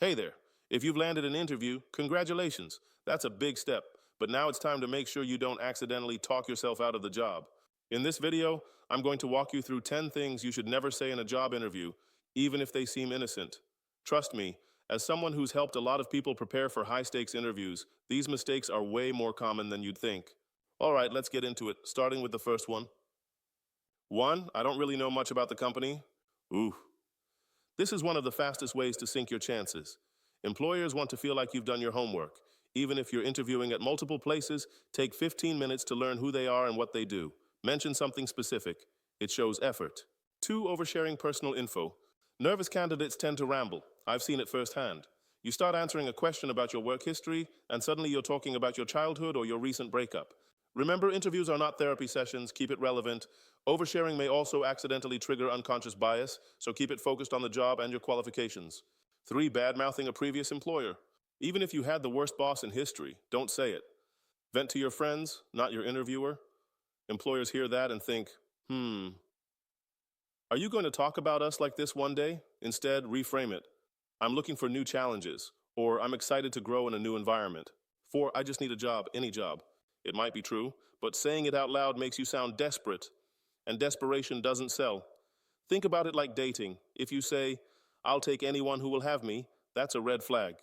Hey there. If you've landed an interview, congratulations. That's a big step. But now it's time to make sure you don't accidentally talk yourself out of the job. In this video, I'm going to walk you through 10 things you should never say in a job interview, even if they seem innocent. Trust me, as someone who's helped a lot of people prepare for high-stakes interviews, these mistakes are way more common than you'd think. All right, let's get into it, starting with the first one. 1. I don't really know much about the company. Ooh. This is one of the fastest ways to sink your chances. Employers want to feel like you've done your homework. Even if you're interviewing at multiple places, take 15 minutes to learn who they are and what they do. Mention something specific. It shows effort. 2. Oversharing personal info. Nervous candidates tend to ramble. I've seen it firsthand. You start answering a question about your work history, and suddenly you're talking about your childhood or your recent breakup. Remember, interviews are not therapy sessions. Keep it relevant. Oversharing may also accidentally trigger unconscious bias, so keep it focused on the job and your qualifications. 3. Bad-mouthing a previous employer. Even if you had the worst boss in history, don't say it. Vent to your friends, not your interviewer. Employers hear that and think, are you going to talk about us like this one day? Instead, reframe it. I'm looking for new challenges, or I'm excited to grow in a new environment. 4. I just need a job, any job. It might be true, but saying it out loud makes you sound desperate, and desperation doesn't sell. Think about it like dating. If you say, I'll take anyone who will have me, that's a red flag.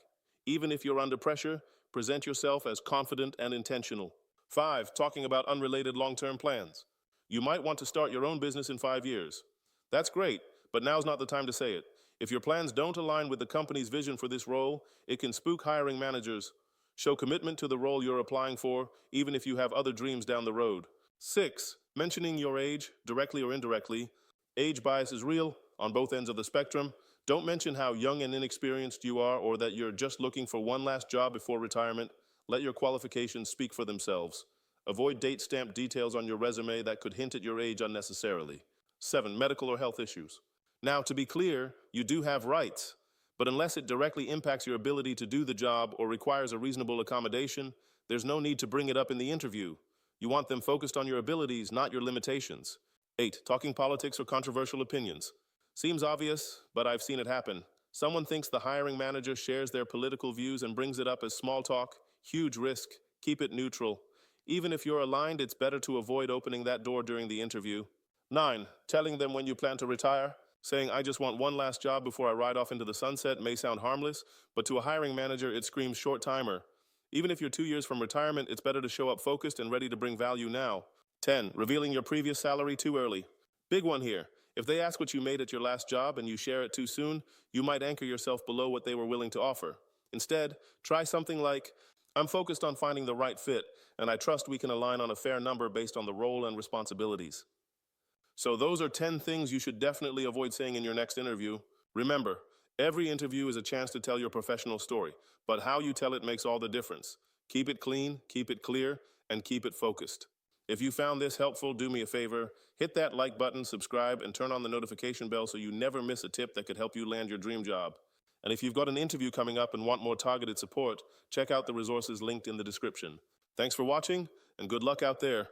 Even if you're under pressure, present yourself as confident and intentional. 5. Talking about unrelated long-term plans. You might want to start your own business in 5 years. That's great, but now's not the time to say it. If your plans don't align with the company's vision for this role, it can spook hiring managers. Show commitment to the role you're applying for, even if you have other dreams down the road. 6. Mentioning your age, directly or indirectly. Age bias is real, on both ends of the spectrum. Don't mention how young and inexperienced you are or that you're just looking for one last job before retirement. Let your qualifications speak for themselves. Avoid date-stamped details on your resume that could hint at your age unnecessarily. 7. Medical or health issues. Now, to be clear, you do have rights. But unless it directly impacts your ability to do the job or requires a reasonable accommodation, there's no need to bring it up in the interview. You want them focused on your abilities, not your limitations. 8. Talking politics or controversial opinions. Seems obvious, but I've seen it happen. Someone thinks the hiring manager shares their political views and brings it up as small talk. Huge risk. Keep it neutral. Even if you're aligned, it's better to avoid opening that door during the interview. 9. Telling them when you plan to retire. Saying, I just want one last job before I ride off into the sunset may sound harmless, but to a hiring manager, it screams short timer. Even if you're 2 years from retirement, it's better to show up focused and ready to bring value now. 10. Revealing your previous salary too early. Big one here. If they ask what you made at your last job and you share it too soon, you might anchor yourself below what they were willing to offer. Instead, try something like, I'm focused on finding the right fit, and I trust we can align on a fair number based on the role and responsibilities. So those are 10 things you should definitely avoid saying in your next interview. Remember, every interview is a chance to tell your professional story, but how you tell it makes all the difference. Keep it clean, keep it clear, and keep it focused. If you found this helpful, do me a favor, hit that like button, subscribe, and turn on the notification bell so you never miss a tip that could help you land your dream job. And if you've got an interview coming up and want more targeted support, check out the resources linked in the description. Thanks for watching, and good luck out there.